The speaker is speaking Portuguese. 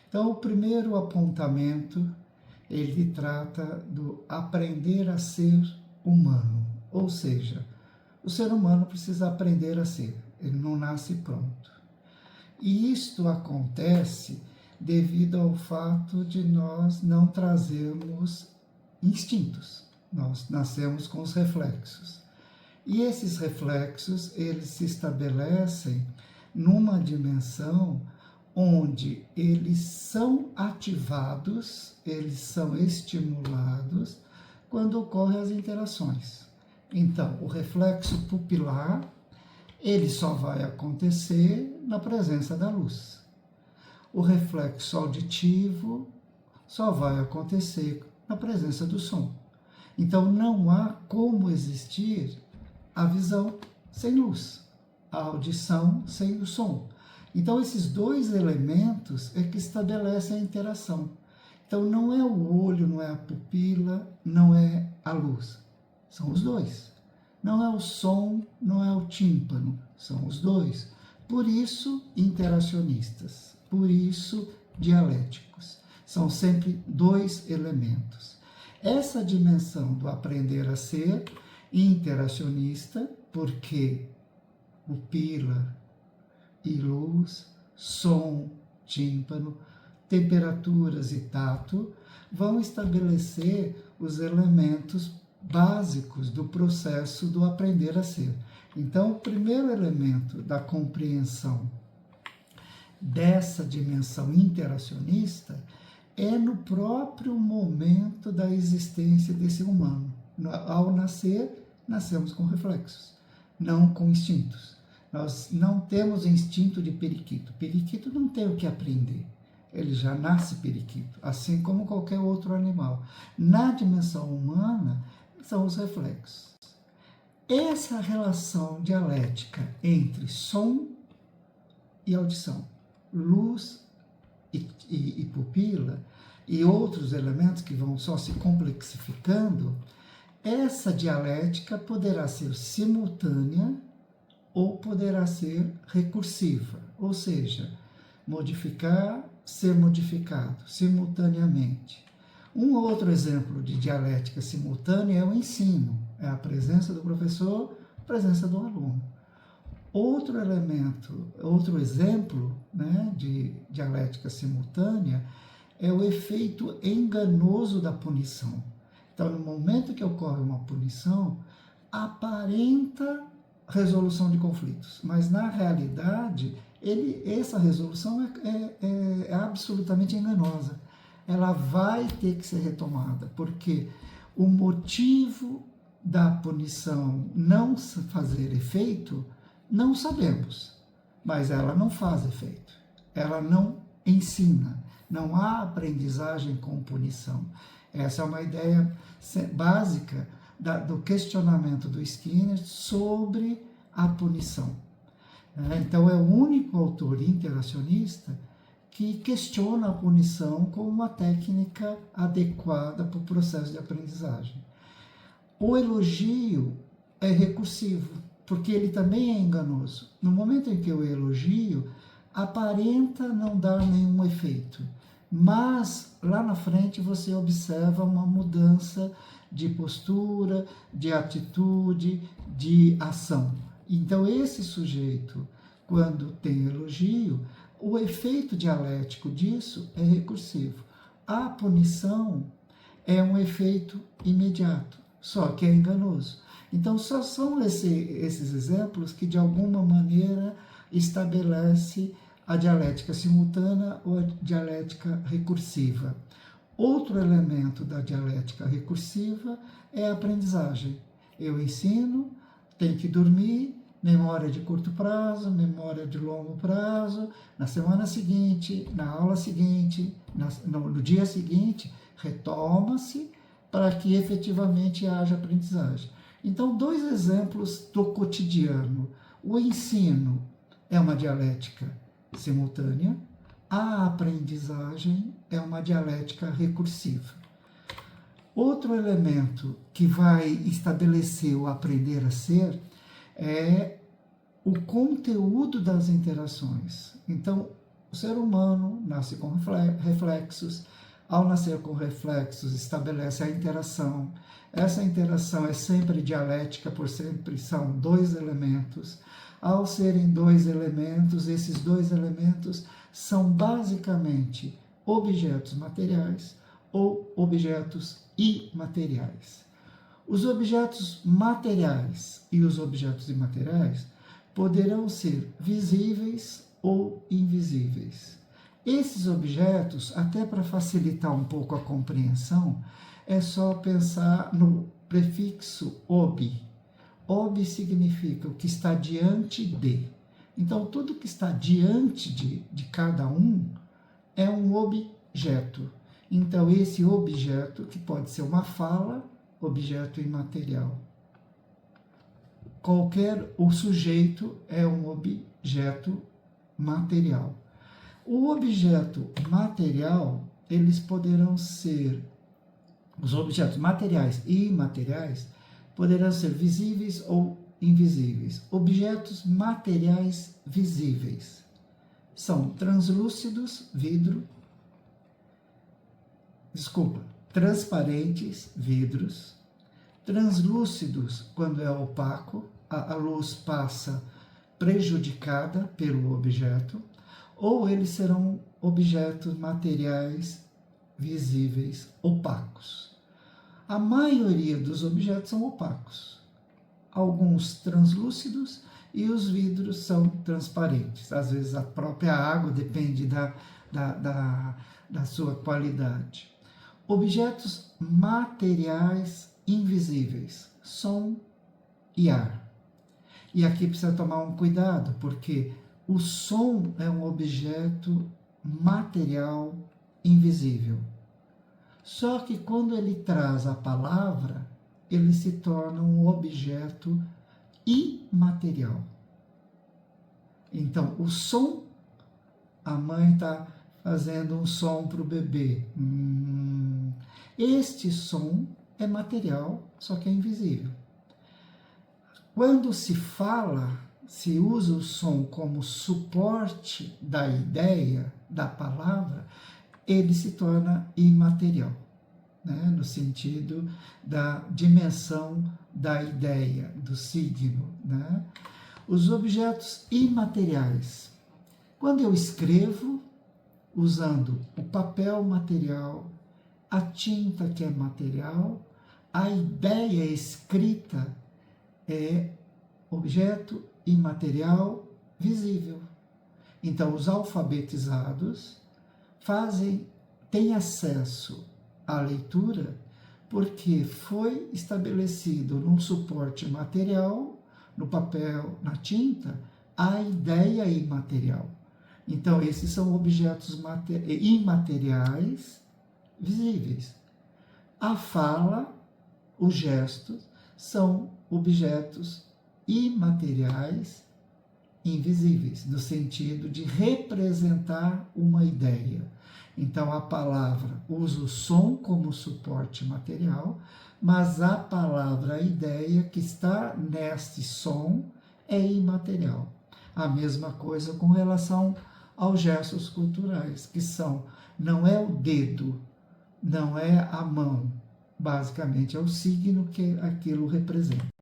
Então, o primeiro apontamento, ele trata do aprender a ser humano, ou seja, o ser humano precisa aprender a ser, ele não nasce pronto. E isto acontece devido ao fato de nós não trazermos instintos, nós nascemos com os reflexos. E esses reflexos, eles se estabelecem numa dimensão onde eles são ativados, eles são estimulados quando ocorrem as interações. Então, o reflexo pupilar, ele só vai acontecer na presença da luz. O reflexo auditivo só vai acontecer na presença do som. Então, não há como existir a visão sem luz, a audição sem o som. Então, esses dois elementos é que estabelecem a interação. Então, não é o olho, não é a pupila, não é a luz. São os dois. Não é o som, não é o tímpano. São os dois. Por isso, interacionistas. Por isso, dialéticos. São sempre dois elementos. Essa dimensão do aprender a ser interacionista, porque pupila e luz, som, tímpano, temperaturas e tato vão estabelecer os elementos básicos do processo do aprender a ser. Então, o primeiro elemento da compreensão dessa dimensão interacionista é no próprio momento da existência desse humano. Ao nascer, nascemos com reflexos, não com instintos. Nós não temos instinto de periquito. Periquito não tem o que aprender. Ele já nasce periquito, assim como qualquer outro animal. Na dimensão humana, são os reflexos. Essa relação dialética entre som e audição, luz e pupila, e outros elementos que vão só se complexificando, essa dialética poderá ser simultânea ou poderá ser recursiva, ou seja, modificar, ser modificado simultaneamente. Um outro exemplo de dialética simultânea é o ensino, é a presença do professor, a presença do aluno. Outro elemento, outro exemplo, né, de dialética simultânea é o efeito enganoso da punição. Então, no momento que ocorre uma punição, aparenta resolução de conflitos, mas na realidade, essa resolução é absolutamente enganosa. Ela vai ter que ser retomada, porque o motivo da punição não fazer efeito, não sabemos, mas ela não faz efeito, ela não ensina, não há aprendizagem com punição. Essa é uma ideia básica do questionamento do Skinner sobre a punição. Então, é o único autor interacionista que questiona a punição como uma técnica adequada para o processo de aprendizagem. O elogio é recursivo, porque ele também é enganoso. No momento em que eu elogio, aparenta não dar nenhum efeito, mas lá na frente você observa uma mudança de postura, de atitude, de ação. Então, esse sujeito, quando tem elogio, o efeito dialético disso é recursivo. A punição é um efeito imediato, só que é enganoso. Então, só são esses exemplos que, de alguma maneira, estabelece a dialética simultânea ou a dialética recursiva. Outro elemento da dialética recursiva é a aprendizagem. Eu ensino, tenho que dormir, memória de curto prazo, memória de longo prazo, na semana seguinte, na aula seguinte, no dia seguinte, retoma-se para que efetivamente haja aprendizagem. Então, dois exemplos do cotidiano. O ensino é uma dialética simultânea, a aprendizagem é uma dialética recursiva. Outro elemento que vai estabelecer o aprender a ser é o conteúdo das interações. Então, O ser humano nasce com reflexos, ao nascer com reflexos estabelece a interação. Essa interação é sempre dialética, por sempre são dois elementos. Ao serem dois elementos, esses dois elementos são basicamente objetos materiais ou objetos imateriais. Os objetos materiais e os objetos imateriais poderão ser visíveis ou invisíveis. Esses objetos, até para facilitar um pouco a compreensão, é só pensar no prefixo ob. Ob significa o que está diante de. Então, tudo que está diante de cada um é um objeto. Então, esse objeto, que pode ser uma fala, objeto imaterial. O sujeito é um objeto material. O objeto material, eles poderão ser, os objetos materiais e imateriais, poderão ser visíveis ou invisíveis. Objetos materiais visíveis são transparentes, vidros, translúcidos, quando é opaco, a luz passa prejudicada pelo objeto, ou eles serão objetos materiais visíveis opacos. A maioria dos objetos são opacos, alguns translúcidos e os vidros são transparentes. Às vezes a própria água depende da sua qualidade. Objetos materiais invisíveis, som e ar. E aqui precisa tomar um cuidado, porque o som é um objeto material invisível. Só que quando ele traz a palavra, ele se torna um objeto imaterial. Então, o som, a mãe está fazendo um som para o bebê. Este som é material, só que é invisível. Quando se fala, se usa o som como suporte da ideia, da palavra, ele se torna imaterial, né? No sentido da dimensão da ideia, do signo, né? Os objetos imateriais. Quando eu escrevo, usando o papel material, a tinta que é material, a ideia escrita é objeto imaterial visível. Então, os alfabetizados têm acesso à leitura porque foi estabelecido num suporte material, no papel, na tinta, a ideia imaterial. Então, esses são objetos imateriais visíveis. A fala, os gestos, são objetos imateriais invisíveis, no sentido de representar uma ideia. Então, a palavra usa o som como suporte material, mas a palavra, a ideia que está neste som é imaterial. A mesma coisa com relação aos gestos culturais, que não é o dedo, não é a mão, basicamente é o signo que aquilo representa.